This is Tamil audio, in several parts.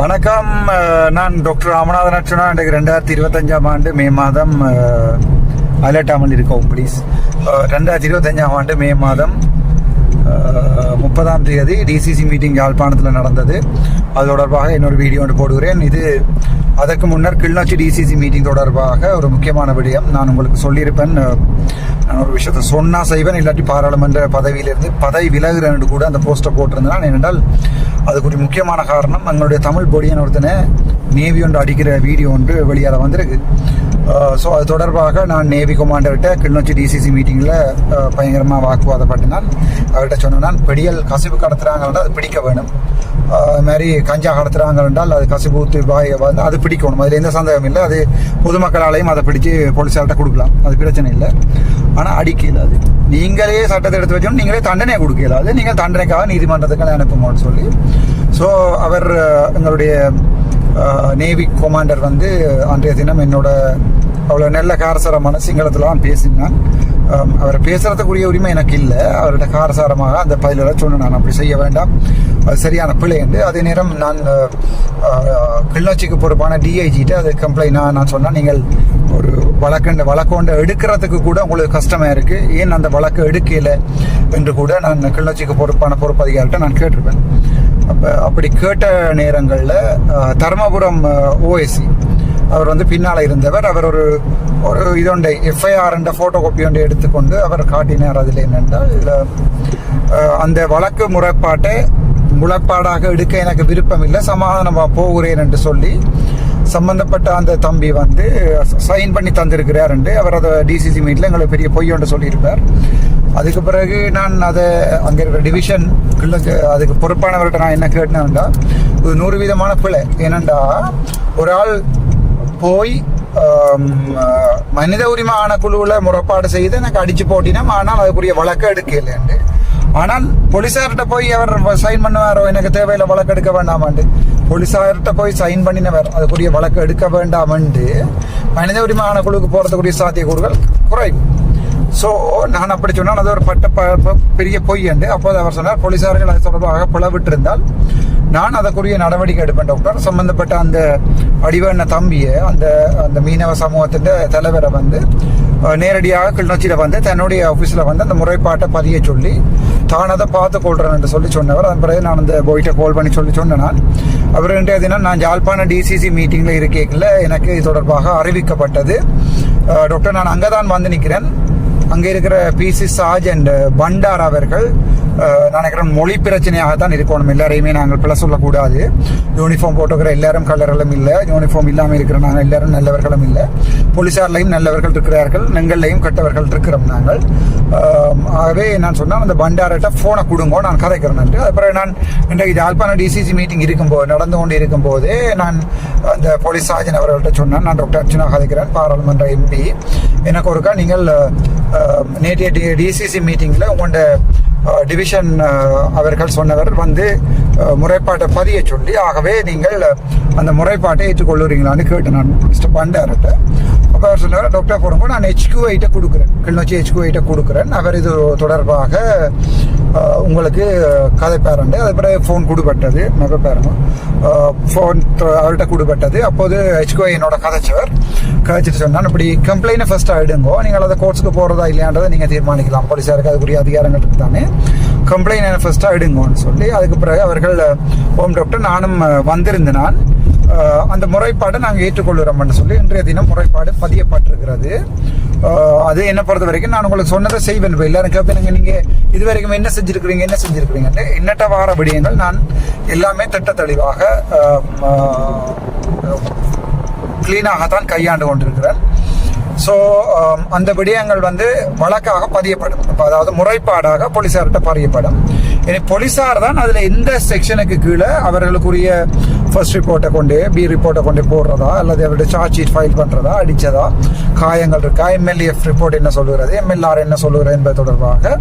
வணக்கம். நான் டாக்டர் ராமநாதன் அர்ச்சனா. இன்றைக்கு 2025ஆம் ஆண்டு மே மாதம் அலர்ட்டாமல் இருக்கவும் ப்ளீஸ். 2025ஆம் ஆண்டு மே மாதம் 30ஆம் தேதி டிசிசி மீட்டிங் யாழ்ப்பாணத்தில் நடந்தது. அது தொடர்பாக இன்னொரு வீடியோ ஒன்று போடுகிறேன். இது அதற்கு முன்னர் கிளிநொச்சி டிசிசி மீட்டிங் தொடர்பாக ஒரு முக்கியமான விடயம் நான் உங்களுக்கு சொல்லியிருப்பேன். நான் ஒரு விஷயத்தை சொன்னால் செய்வேன், இல்லாட்டி பாராளுமன்ற பதவியிலிருந்து பதவி விலகுறேன் கூட அந்த போஸ்டர் போட்டிருந்தேன். ஏனென்றால் அதுக்கு ஒரு முக்கியமான காரணம், எங்களுடைய தமிழ் பொடியன் ஒருத்தனை நேவி ஒன்று அடிக்கிற வீடியோ ஒன்று வெளியால வந்திருக்கு. ஸோ அது தொடர்பாக நான் நேவி கமாண்டர்கிட்ட கிளிநொச்சி டிசிசி மீட்டிங்கில் பயங்கரமாக வாக்குவாதப்பட்டினால் அவர்கிட்ட சொன்னேன், பெடியல் கசிவு கடத்துறாங்கன்னா அது பிடிக்க வேணும், அது மாதிரி கஞ்சா கடத்துறாங்க என்றால் அது கசிவு ஊத்து வாய் வந்து அது பிடிக்கணும், அதில் எந்த சந்தேகம் இல்லை. அது பொதுமக்களாலையும் அதை பிடிச்சி போலீஸார்கிட்ட கொடுக்கலாம், அது பிரச்சனை இல்லை. ஆனால் அடிக்கல, அது நீங்களே சட்டத்தை எடுத்து வச்சோம், நீங்களே தண்டனையை கொடுக்கல, அது நீங்கள் தண்டனைக்காக நீதிமன்றத்துக்கு அனுப்புங்கன்னு சொல்லி. ஸோ அவர் எங்களுடைய நேவி கமாண்டர் வந்து அன்றைய தினம் என்னோட அவ்வளோ நல்ல காரசாரமான சிங்களத்தில் பேசினான். அவர் பேசுறதுக்குரிய உரிமை எனக்கு இல்லை. அவரோட காரசாரமாக அந்த பதில சொன்னேன், நான் அப்படி செய்ய வேண்டாம், அது சரியான பிழை என்று. அதே நேரம் நான் கிளிநொச்சிக்கு பொறுப்பான டிஐஜிட்ட அது கம்ப்ளைண்ட் நான் சொன்னேன், நீங்கள் ஒரு வழக்கொண்ட எடுக்கிறதுக்கு கூட உங்களுக்கு கஷ்டமாக இருக்குது, ஏன் அந்த வழக்கு எடுக்கலை என்று கூட நான் கிளிநொச்சிக்கு பொறுப்பான பொறுப்பு அதிகாரிகிட்ட நான் கேட்டிருப்பேன். அப்படி கேட்ட நேரங்களில் தர்மபுரம் ஓஎஸ்சி அவர் வந்து பின்னால் இருந்தவர், அவர் ஒரு இதொண்டை எஃப்ஐஆர் என்ற ஃபோட்டோ காப்பி ஒன்றை எடுத்துக்கொண்டு அவர் காட்டினார். அதில் என்னென்றால், அந்த வழக்கு முறைப்பாடாக எடுக்க எனக்கு விருப்பம் இல்லை, சமாதானமாக போகிறேன் என்று சொல்லி சம்பந்தப்பட்ட அந்த தம்பி வந்து சைன் பண்ணி தந்திருக்கிறார் என்று அவர் அதை டிசிசி மீட்டில் எங்களுக்கு பெரிய பொய் ஒன்று சொல்லியிருப்பார். அதுக்கு பிறகு நான் அதை அங்கே இருக்கிற டிவிஷன் அதுக்கு பொறுப்பானவர்கிட்ட நான் என்ன கேட்டேன்னா, ஒரு 100% பிழை. ஏனெண்டா ஒரு ஆள் போய் மனித உரிமை ஆணைக்குழுவில் முறைப்பாடு செய்து எனக்கு அடிச்சு போட்டினா, ஆனால் அதுக்குரிய வழக்கு எடுக்கலைண்டு. ஆனால் போலீஸார்கிட்ட போய் அவர் சைன் பண்ணுவாரோ, எனக்கு தேவையில்லை வழக்கு எடுக்க வேண்டாமாண்டு. போலீஸார்கிட்ட போய் சைன் பண்ணினவர் அதுக்குரிய வழக்கு எடுக்க வேண்டாமண்டு மனித உரிமை ஆணைக்குழுவுக்கு போகிறதுக்குரிய சாத்தியக்கூறுகள் குறைவு. ஸோ நான் அப்படி சொன்னால் அது ஒரு பெரிய பொய் என்று. அப்போது அவர் சொன்னார், போலீஸார்கள் அது தொடர்பாக பிளவிட்டிருந்தால் நான் அதற்குரிய நடவடிக்கை எடுப்பேன் டாக்டர். சம்பந்தப்பட்ட அந்த அடிவண்ண தம்பியை அந்த மீனவ சமூகத்தின் தலைவரை வந்து நேரடியாக கிளிநொச்சியில் வந்து தன்னுடைய ஆஃபீஸில் வந்து அந்த முறைப்பாட்டை பதிய சொல்லி தான் அதை பார்த்து கொள்கிறேன் என்று சொல்லி சொன்னவர். அதன் பிறகு நான் அந்த போய்ட்டை கால் பண்ணி சொன்னேன். அவர் இன்றைய தினம் நான் யாழ்ப்பாண டிசிசி மீட்டிங்கில் இருக்கையில் எனக்கு இது தொடர்பாக அறிவிக்கப்பட்டது. டாக்டர், நான் அங்கே தான் வந்து நிற்கிறேன். அங்கே இருக்கிற பிசி சார்ஜென்ட் பண்டார் அவர்கள் நினைக்கிறேன் மொழி பிரச்சனையாகத்தான் இருக்கணும், எல்லாரையுமே நாங்கள் பிழை சொல்லக்கூடாது. யூனிஃபார்ம் போட்டுக்கிற எல்லாரும் கலர்களும் இல்லை, யூனிஃபார்ம் இல்லாமல் இருக்கிற நாங்கள் எல்லாரும் நல்லவர்களும் இல்லை, போலீஸார்லையும் நல்லவர்கள் இருக்கிறார்கள், எங்கள்லையும் கெட்டவர்கள் இருக்கிறோம் நாங்கள். ஆகவே நான் சொன்னால் அந்த பண்டார்கிட்ட ஃபோனை கொடுங்கோ, நான் கதைக்கிறேன். அப்புறம் நான் இன்றைக்கு யாழ்ப்பாண டிசிசி மீட்டிங் நடந்து கொண்டு இருக்கும்போதே நான் அந்த போலீஸ் சார்ஜன் அவர்கள்ட்ட சொன்னேன், நான் டாக்டர் அர்ச்சனா கதைக்கிறேன், பாராளுமன்ற எம்பி. எனக்கு ஒருக்கா நீங்கள் நேற்றைய டிசிசி மீட்டிங்கில் உங்களோட டிவிஷன் அவர்கள் சொன்னவர் வந்து முறைப்பாட்டை பதிய சொல்லி, ஆகவே நீங்கள் அந்த முறைப்பாட்டை ஏற்றுக்கொள்ளுறீங்களான்னு கேட்டேன் நான் மிஸ்டர் பண்டார்கிட்ட. அப்போ அவர் சொன்னார், டாக்டர் போடும்போது நான் HQ8 கொடுக்குறேன், கிளிநொச்சி HQ8 கொடுக்குறேன், அவர் இது தொடர்பாக உங்களுக்கு கதைப்பாருண்டு. அது பிறகு ஃபோன் கொடுப்பட்டது, பாருங்க ஃபோன் அவர்கிட்ட கொடுப்பட்டது. அப்போது HQ என்னோட கதைச்சிட்டு சொன்னால், இப்படி கம்ப்ளைண்ட்டை ஃபர்ஸ்ட்டாக எடுங்கோ, நீங்கள் அதை கோர்ட்ஸுக்கு போகிறதா இல்லையான்றதை நீங்கள் தீர்மானிக்கலாம், போலீஸாருக்கு அதுக்குரிய அதிகாரங்கள் இருக்கு தானே, கம்ப்ளைண்ட் ஃபர்ஸ்ட்டாக எடுங்கோன்னு சொல்லி. அதுக்கு பிறகு அவர்கள் ஹோம் டாக்டர் நானும் வந்திருந்தேன். நான் அந்த முறைப்பாடை நாங்கள் ஏற்றுக்கொள்கிறோம்னு சொல்லி இன்றைய தினம் முறைப்பாடு பதியப்பட்டிருக்கிறது. அது என்ன பொறுத்த வரைக்கும் நான் உங்களுக்கு சொன்னதை செய்வேன். இப்போ எல்லாரும் கேட்பேன், நீங்கள் இது வரைக்கும் என்ன செஞ்சுருக்கிறீங்க எண்ணற்ற வார விடயங்கள் நான் எல்லாமே திட்ட தெளிவாக கிளீனாகத்தான் கையாண்டு கொண்டிருக்கிறேன். ஸோ அந்த விடயங்கள் வந்து வழக்காக பதியப்படும், அதாவது முறைப்பாடாக போலீஸார்கிட்ட பதியப்படும். இனி போலீஸார் தான் அதில் எந்த செக்ஷனுக்கு கீழே அவர்களுக்குரிய ஃபர்ஸ்ட் ரிப்போர்ட்டை கொண்டு பி ரிப்போர்ட்டை கொண்டு போடுறதா, அல்லது அவருடைய சார்ஜ் ஷீட் ஃபைல் பண்ணுறதா, அடித்ததா, காயங்கள் இருக்கா, MLF ரிப்போர்ட் என்ன சொல்லுகிறது, MLR என்ன சொல்லுகிறது என்பது தொடர்பாக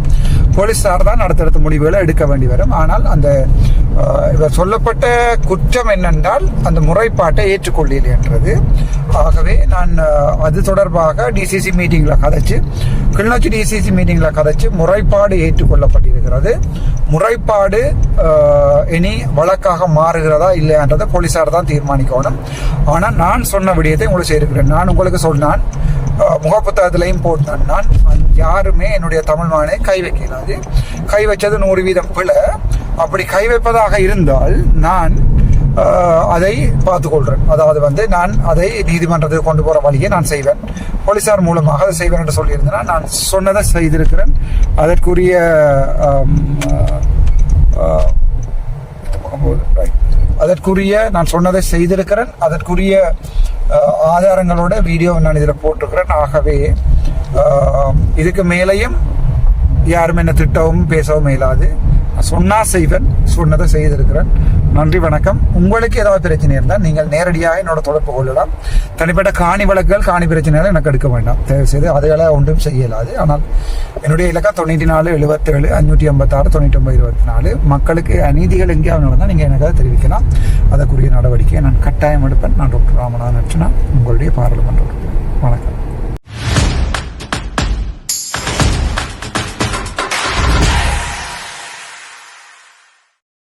போலீஸார் தான் அடுத்தடுத்த முடிவுகளை எடுக்க வேண்டி வரும். ஆனால் அந்த இவர் சொல்லப்பட்ட குற்றம் என்னென்றால் அந்த முறைப்பாட்டை ஏற்றுக்கொள்ளவில்லை என்றது. ஆகவே நான் அது தொடர்பாக டிசிசி மீட்டிங்கில் கதைச்சு, கிளிநொச்சி டிசிசி மீட்டிங்கில் கதைச்சு முறைப்பாடு ஏற்றுக்கொள்ளப்பட்டிருக்கிறது. முறைப்பாடு இனி வழக்காக மாறுகிறதா இல்லையான்றதை என்றதை போலீஸார் தான் தீர்மானிக்கணும். ஆனால் நான் சொன்ன விடயத்தை உங்களுக்கு செய்திருக்கிறேன். நான் உங்களுக்கு சொன்னான், முகப்புத்தகத்திலையும் போட்டான், நான் யாருமே என்னுடைய தமிழ் மகனை கை வைக்கலாது. கை வச்சது 100% பிழை. அப்படி கை வைப்பதாக இருந்தால் நான் அதை பார்த்துக்கொள்கிறேன். அதாவது நான் அதை நீதிமன்றத்துக்கு கொண்டு போகிற வழியை நான் செய்வேன். போலீஸார் மூலமாக அதை செய்வேன் என்று சொல்லியிருந்தேன்னா நான் சொன்னதை செய்திருக்கிறேன். அதற்குரிய நான் சொன்னதை செய்திருக்கிறேன். அதற்குரிய ஆதாரங்களோட வீடியோ நான் இதில் போட்டிருக்கிறேன். ஆகவே இதுக்கு மேலேயும் யாரும் என்ன திட்டவும் பேசவும் இயலாது. சொன்னா செய்வேன், சொன்னதை செய்திருக்கிறேன். நன்றி, வணக்கம். உங்களுக்கு ஏதாவது பிரச்சனை இருந்தால் நீங்கள் நேரடியாக என்னோட தொடர்பு கொள்ளலாம். தனிப்பட்ட காணி வழக்குகள், காணி பிரச்சனைகள் எனக்கு எடுக்க வேண்டாம், தயவு செய்து. அதுகளை ஒன்றும் செய்யலாது. ஆனால் என்னுடைய இலக்கா 94 77 586 99 24. மக்களுக்கு அநீதிகள் எங்கேயாவது நடந்தால் நீங்கள் எனக்கு தெரிவிக்கலாம். அதற்குரிய நடவடிக்கையை நான் கட்டாயம் எடுப்பேன். நான் டாக்டர் ராமநாதன் அர்ச்சனா, உங்களுடைய பாராளுமன்ற உறுப்பினர். வணக்கம்.